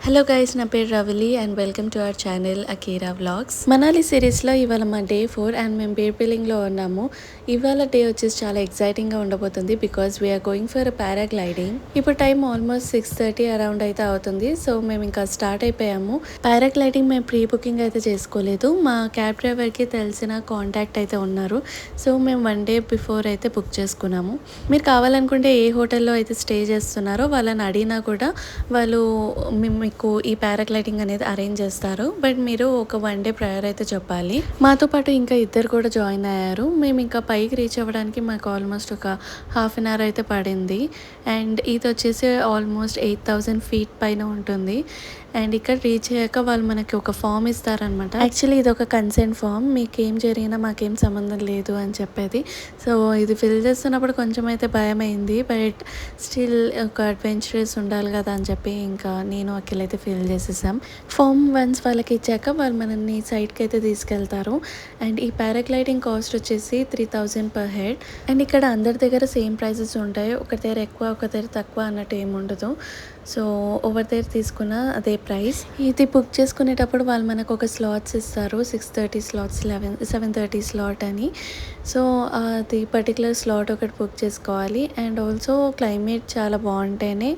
Hello guys, నా పేరు Ravali and welcome to our channel Akira vlogs. Manali సిరీస్లో ఇవాళ మా డే 4 అండ్ మేము బేర్పిలింగ్లో ఉన్నాము. ఇవాళ డే వచ్చేసి చాలా ఎక్సైటింగ్గా ఉండబోతుంది because we are going for paragliding. ఇప్పుడు టైం ఆల్మోస్ట్ 6:30 అరౌండ్ అయితే అవుతుంది. సో మేము ఇంకా స్టార్ట్ అయిపోయాము. పారాగ్లైడింగ్ మేము ప్రీ బుకింగ్ అయితే చేసుకోలేదు. మా క్యాబ్ డ్రైవర్కి తెలిసిన కాంటాక్ట్ అయితే ఉన్నారు. సో మేము 1 డే బిఫోర్ అయితే బుక్ చేసుకున్నాము. మీరు కావాలనుకుంటే ఏ హోటల్లో అయితే స్టే చేస్తున్నారో వాళ్ళని అడిగినా కూడా వాళ్ళు మీకు ఈ పారాగ్లైడింగ్ అనేది అరేంజ్ చేస్తారు. బట్ మీరు ఒక 1 డే ప్రయర్ అయితే చెప్పాలి. మాతో పాటు ఇంకా ఇద్దరు కూడా జాయిన్ అయ్యారు. మేము ఇంకా పైకి రీచ్ అవ్వడానికి మాకు ఆల్మోస్ట్ ఒక హాఫ్ అన్ అవర్ అయితే పడింది. అండ్ ఇది వచ్చేసి ఆల్మోస్ట్ 8,000 ఫీట్ పైన ఉంటుంది. అండ్ ఇక్కడ రీచ్ అయ్యాక వాళ్ళు మనకి ఒక ఫామ్ ఇస్తారనమాట. యాక్చువల్లీ ఇది ఒక కన్సెంట్ ఫామ్, మీకు ఏం జరిగినా మాకేం సంబంధం లేదు అని చెప్పేది. సో ఇది ఫిల్ చేస్తున్నప్పుడు కొంచెం అయితే భయం అయింది. బట్ స్టిల్ ఒక అడ్వెంచరస్ ఉండాలి కదా అని చెప్పి ఇంకా నేను అఖిల్ అయితే ఫిల్ చేసేసాం. ఫామ్ వన్స్ వాళ్ళకి ఇచ్చాక వాళ్ళు మనల్ని సైడ్కి అయితే తీసుకెళ్తారు. అండ్ ఈ పారాగ్లైడింగ్ కాస్ట్ వచ్చేసి 3,000 పర్ హెడ్. అండ్ ఇక్కడ అందరి దగ్గర సేమ్ ప్రైజెస్ ఉంటాయి. ఒక దగ్గర ఎక్కువ ఒక దగ్గర తక్కువ అన్నట్టు ఏమి ఉండదు. సో ఓవర్ దగ్గర తీసుకున్న అదే ప్రైస్. ఇది బుక్ చేసుకునేటప్పుడు వాళ్ళు మనకు ఒక స్లాట్స్ ఇస్తారు. 6:30 స్లాట్స్, 7:30 స్లాట్ అని. సో అది పర్టికులర్ స్లాట్ ఒకటి బుక్ చేసుకోవాలి. అండ్ ఆల్సో క్లైమేట్ చాలా బాగుంటేనే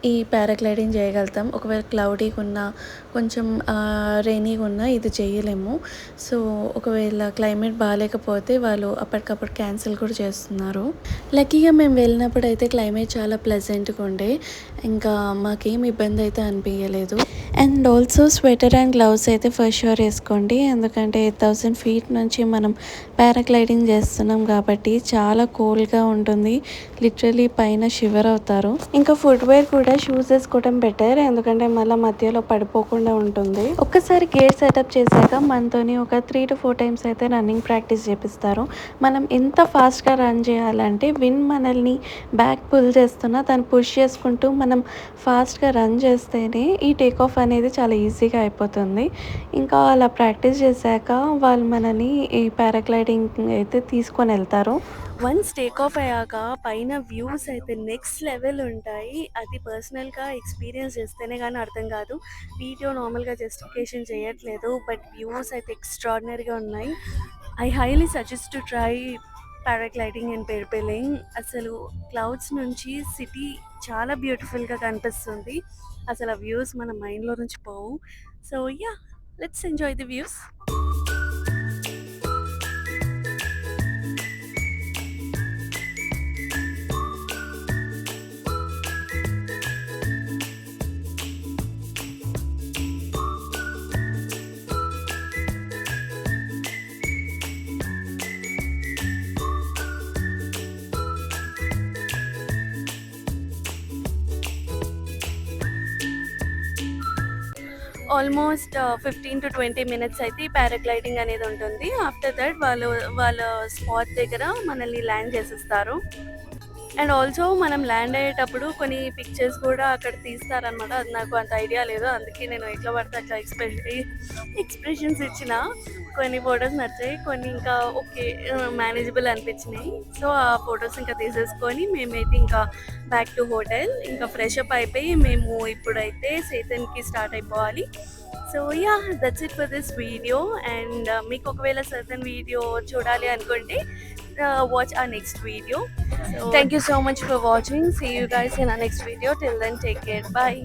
ఈ పారాగ్లైడింగ్ చేయగలుగుతాం. ఒకవేళ క్లౌడీగా ఉన్నా, కొంచెం రెయినీగా ఉన్నా ఇది చేయలేము. సో ఒకవేళ క్లైమేట్ బాగాలేకపోతే వాళ్ళు అప్పటికప్పుడు క్యాన్సిల్ కూడా చేస్తున్నారు. లక్కీగా మేము వెళ్ళినప్పుడు అయితే క్లైమేట్ చాలా ప్లెజెంట్గా ఉండే, ఇంకా మాకేం ఇబ్బంది అయితే అనిపించలేదు. And also sweater and gloves అయితే ఫస్ట్ షూర్ వేసుకోండి. ఎందుకంటే 8,000 ఫీట్ నుంచి మనం పారాగ్లైడింగ్ చేస్తున్నాం కాబట్టి చాలా కూల్గా ఉంటుంది. లిటరలీ పైన షివర్ అవుతారు. ఇంకా ఫుట్వేర్ కూడా షూస్ వేసుకోవడం బెటర్, ఎందుకంటే మళ్ళీ మధ్యలో పడిపోకుండా ఉంటుంది. ఒక్కసారి గేర్ సెటప్ చేశాక మనతోని ఒక 3 to 4 టైమ్స్ అయితే రన్నింగ్ ప్రాక్టీస్ చేపిస్తారు. మనం ఎంత ఫాస్ట్గా రన్ చేయాలంటే విన్ మనల్ని బ్యాక్ పుల్ చేస్తున్నా దాన్ని పుష్ చేసుకుంటూ మనం ఫాస్ట్గా రన్ చేస్తేనే ఈ టేక్ ఆఫ్ అనేది చాలా ఈజీగా అయిపోతుంది. ఇంకా అలా ప్రాక్టీస్ చేశాక వాళ్ళు మనని ఈ పారాగ్లైడింగ్ అయితే తీసుకొని వెళ్తారు. వన్స్ టేక్ ఆఫ్ అయ్యాక పైన వ్యూస్ అయితే నెక్స్ట్ లెవెల్ ఉంటాయి. అది పర్సనల్గా ఎక్స్పీరియన్స్ చేస్తేనే కానీ అర్థం కాదు. వీడియో నార్మల్గా జస్టిఫికేషన్ చేయట్లేదు, బట్ వ్యూస్ అయితే ఎక్స్ట్రాడినరీగా ఉన్నాయి. I highly suggest to try paragliding and rappelling. అసలు క్లౌడ్స్ నుంచి సిటీ చాలా బ్యూటిఫుల్గా కనిపిస్తుంది. అసలు ఆ వ్యూస్ మన మైండ్లో నుంచి పోవు. So yeah, let's enjoy the views. Almost 15 to 20 minutes అయితే ఈ పారాగ్లైడింగ్ అనేది ఉంటుంది. ఆఫ్టర్ దట్ వాళ్ళ స్పాట్ దగ్గర మనల్ని ల్యాండ్ చేసేస్తారు. అండ్ ఆల్సో మనం ల్యాండ్ అయ్యేటప్పుడు కొన్ని పిక్చర్స్ కూడా అక్కడ తీస్తారనమాట. అది నాకు అంత ఐడియా లేదు, అందుకే నేను ఎట్లా పడితే అట్లా ఎక్స్ప్రెషన్స్ ఇచ్చిన. కొన్ని ఫొటోస్ నచ్చాయి, కొన్ని ఇంకా ఓకే మేనేజబుల్ అనిపించినాయి. సో ఆ ఫొటోస్ ఇంకా తీసేసుకొని మేమైతే ఇంకా బ్యాక్ టు హోటల్ ఇంకా ఫ్రెష్ అప్ అయిపోయి మేము ఇప్పుడైతే సేతన్కి స్టార్ట్ అయిపోవాలి. So yeah, that's it for this video. And మీకు ఒకవేళ సర్టన్ వీడియో చూడాలి అనుకుంటే watch our next video. So thank you so much for watching. See you guys in our next video. Till then, take care. Bye.